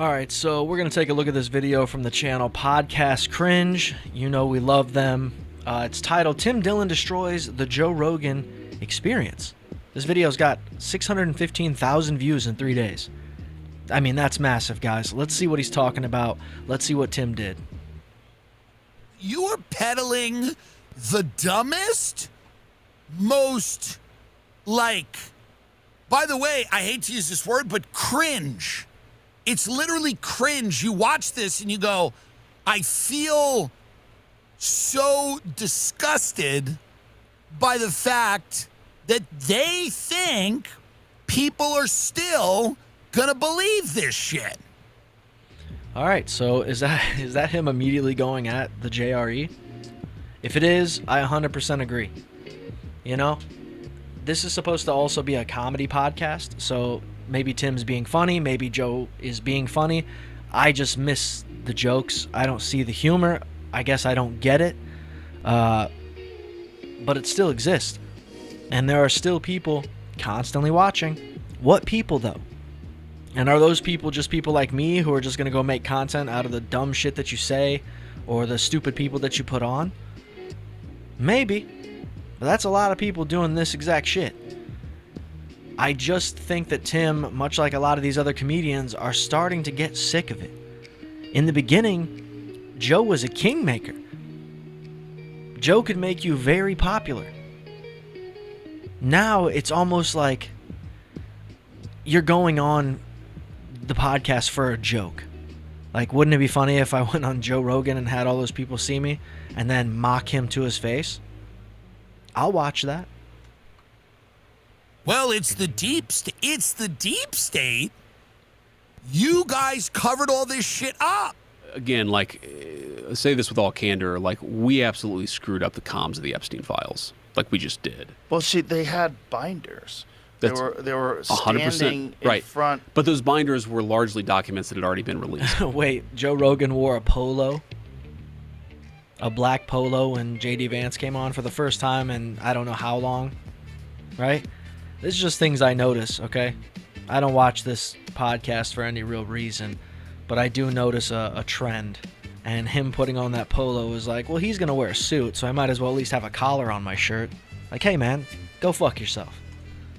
Alright, so we're going to take a look at this video from the channel PODCAST CRINGE. You know we love them. It's titled, Tim Dillon Destroys the Joe Rogan Experience. This video's got 615,000 views in 3 days. I mean, that's massive, guys. Let's see what he's talking about. Let's see what Tim did. You are peddling the dumbest, most, by the way, I hate to use this word, but cringe. It's literally cringe. You watch this and you go, I feel so disgusted by the fact that they think people are still gonna believe this shit. All right, so is that him immediately going at the JRE? If it is, I 100% agree. You know, this is supposed to also be a comedy podcast, so maybe Tim's being funny, maybe Joe is being funny. I just miss the jokes. I don't see the humor. I guess I don't get it. But it still exists. And there are still people constantly watching. What people, though? And are those people just people like me who are just going to go make content out of the dumb shit that you say or the stupid people that you put on? Maybe. But that's a lot of people doing this exact shit. I just think that Tim, much like a lot of these other comedians, are starting to get sick of it. In the beginning, Joe was a kingmaker. Joe could make you very popular. Now it's almost like you're going on the podcast for a joke. Like, wouldn't it be funny if I went on Joe Rogan and had all those people see me and then mock him to his face? I'll watch that. Well, it's the deep state. It's the deep state. You guys covered all this shit up. Again, say this with all candor, we absolutely screwed up the comms of the Epstein files. We just did. Well, see, they had binders. They were standing in front. But those binders were largely documents that had already been released. Wait, Joe Rogan wore a polo? A black polo when J.D. Vance came on for the first time in I don't know how long, right? This is just things I notice, okay? I don't watch this podcast for any real reason, but I do notice a trend. And him putting on that polo is like, well, he's going to wear a suit, so I might as well at least have a collar on my shirt. Like, hey, man, go fuck yourself.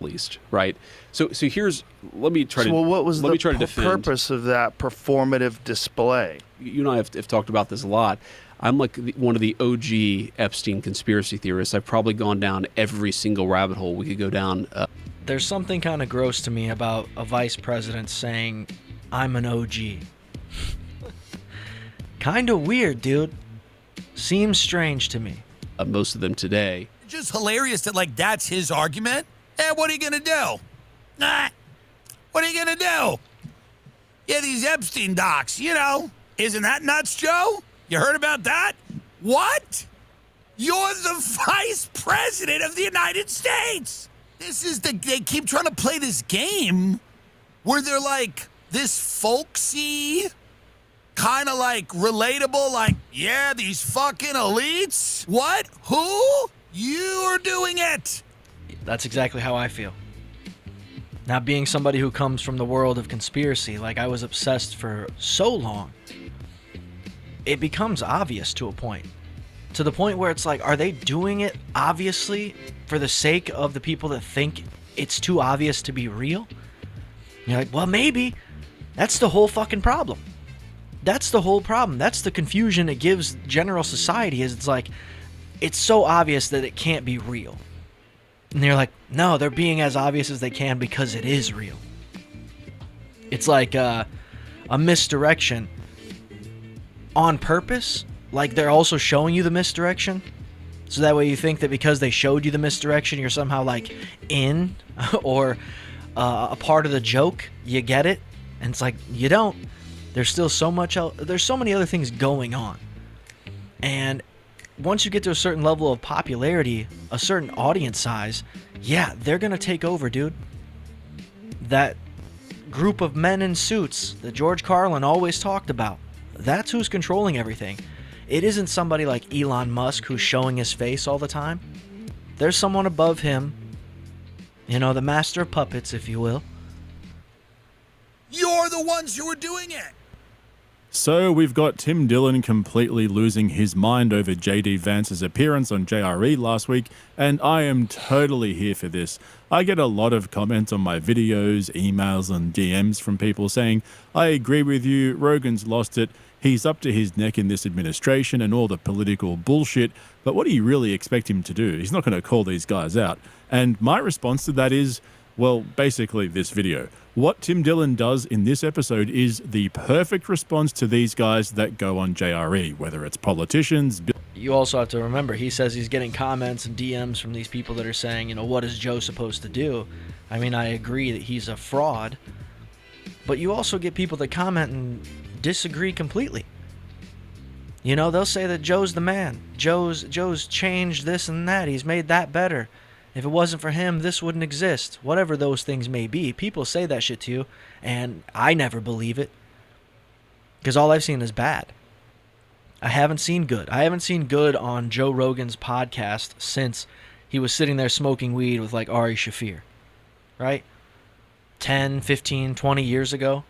Least, right? So here's, let me try to Well, what was the purpose of that performative display? You and I have talked about this a lot. I'm one of the OG Epstein conspiracy theorists. I've probably gone down every single rabbit hole we could go down. There's something kind of gross to me about a vice president saying, I'm an OG. Kind of weird, dude. Seems strange to me. Most of them today. Just hilarious that, that's his argument. What are you going to do? What are you going to do? Yeah, these Epstein docs, isn't that nuts, Joe? You heard about that? What? You're the vice president of the United States. They keep trying to play this game where they're this folksy, kind of relatable, yeah, these fucking elites. What? Who? You are doing it. That's exactly how I feel. Now, being somebody who comes from the world of conspiracy, I was obsessed for so long, it becomes obvious to a point. To the point where it's are they doing it obviously for the sake of the people that think it's too obvious to be real? And you're like, well, maybe. That's the whole fucking problem. That's the whole problem. That's the confusion it gives general society, is it's so obvious that it can't be real. And they're like, no, they're being as obvious as they can because it is real. It's like a misdirection on purpose. They're also showing you the misdirection. So that way you think that because they showed you the misdirection, you're somehow in or a part of the joke. You get it? And it's you don't. There's still so much else. There's so many other things going on. And once you get to a certain level of popularity, a certain audience size, yeah, they're going to take over, dude. That group of men in suits that George Carlin always talked about, that's who's controlling everything. It isn't somebody like Elon Musk who's showing his face all the time. There's someone above him, the master of puppets, if you will. You're the ones who are doing it. So we've got Tim Dillon completely losing his mind over JD Vance's appearance on JRE last week, and I am totally here for this. I get a lot of comments on my videos, emails, and DMs from people saying, I agree with you, Rogan's lost it, he's up to his neck in this administration and all the political bullshit, but what do you really expect him to do? He's not going to call these guys out. And my response to that is, well, basically this video. What Tim Dillon does in this episode is the perfect response to these guys that go on JRE, whether it's politicians. You also have to remember, he says he's getting comments and DMs from these people that are saying, you know, what is Joe supposed to do? I mean, I agree that he's a fraud, but you also get people that comment and disagree completely. You know, they'll say that Joe's the man. Joe's changed this and that. He's made that better. If it wasn't for him, this wouldn't exist. Whatever those things may be. People say that shit to you, and I never believe it. Because all I've seen is bad. I haven't seen good. I haven't seen good on Joe Rogan's podcast since he was sitting there smoking weed with like Ari Shaffir. Right? 10, 15, 20 years ago.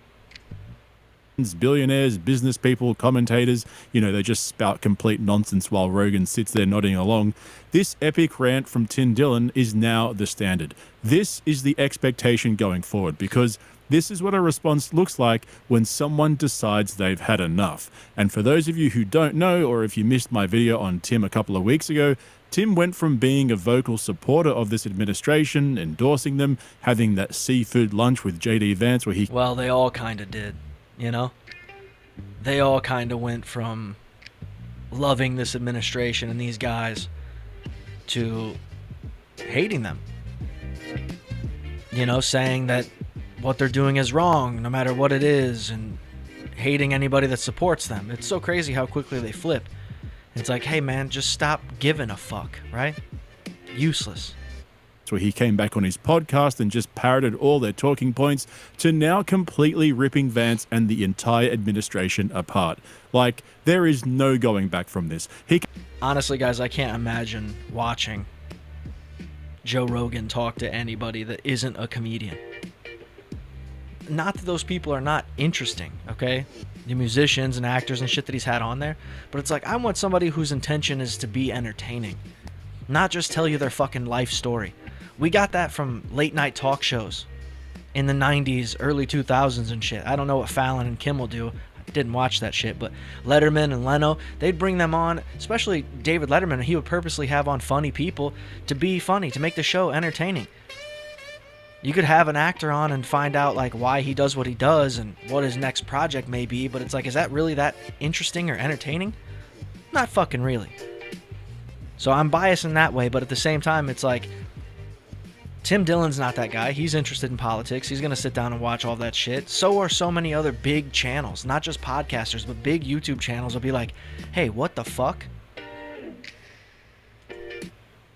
Billionaires, business people, commentators, you know, they just spout complete nonsense while Rogan sits there nodding along. This epic rant from Tim Dillon is now the standard. This is the expectation going forward, because this is what a response looks like when someone decides they've had enough. And for those of you who don't know, or if you missed my video on Tim a couple of weeks ago, Tim went from being a vocal supporter of this administration, endorsing them, having that seafood lunch with JD Vance where he... Well, they all kind of did. You know, they all kind of went from loving this administration and these guys to hating them. You know, saying that what they're doing is wrong, no matter what it is, and hating anybody that supports them. It's so crazy how quickly they flip. It's like, hey man, just stop giving a fuck, right? Useless. Where he came back on his podcast and just parroted all their talking points, to now completely ripping Vance and the entire administration apart. Like, there is no going back from this. Honestly, guys, I can't imagine watching Joe Rogan talk to anybody that isn't a comedian. Not that those people are not interesting, okay? The musicians and actors and shit that he's had on there. But it's like, I want somebody whose intention is to be entertaining. Not just tell you their fucking life story. We got that from late night talk shows in the 90s, early 2000s and shit. I don't know what Fallon and Kimmel do. I didn't watch that shit, but Letterman and Leno, they'd bring them on, especially David Letterman. He would purposely have on funny people to be funny, to make the show entertaining. You could have an actor on and find out like why he does what he does and what his next project may be, but it's like, is that really that interesting or entertaining? Not fucking really. So I'm biased in that way, but at the same time, it's like, Tim Dillon's not that guy. He's interested in politics. He's going to sit down and watch all that shit. So are so many other big channels, not just podcasters, but big YouTube channels will be like, hey, what the fuck?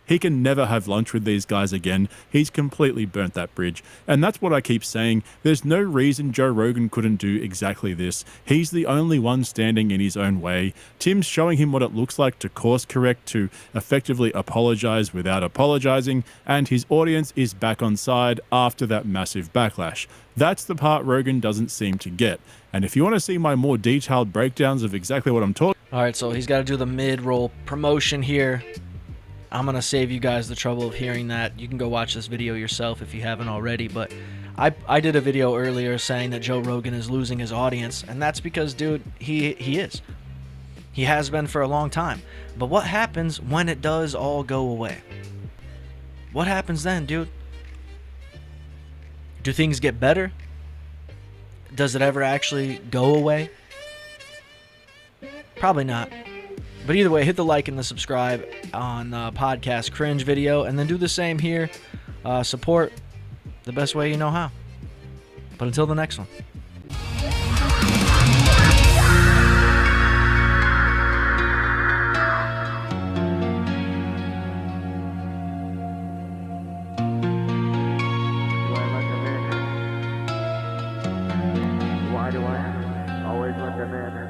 He can never have lunch with these guys again. He's completely burnt that bridge. And that's what I keep saying. There's no reason Joe Rogan couldn't do exactly this. He's the only one standing in his own way. Tim's showing him what it looks like to course correct, to effectively apologize without apologizing, and his audience is back on side after that massive backlash. That's the part Rogan doesn't seem to get. And if you want to see my more detailed breakdowns of exactly what I'm talking... All right, so he's got to do the mid-roll promotion here. I'm going to save you guys the trouble of hearing that. You can go watch this video yourself if you haven't already, but I did a video earlier saying that Joe Rogan is losing his audience, and that's because, dude, he is. He has been for a long time. But what happens when it does all go away? What happens then, dude? Do things get better? Does it ever actually go away? Probably not. But either way, hit the like and the subscribe on Podcast Cringe video, and then do the same here. Support the best way you know how. But until the next one. Why do I always recommend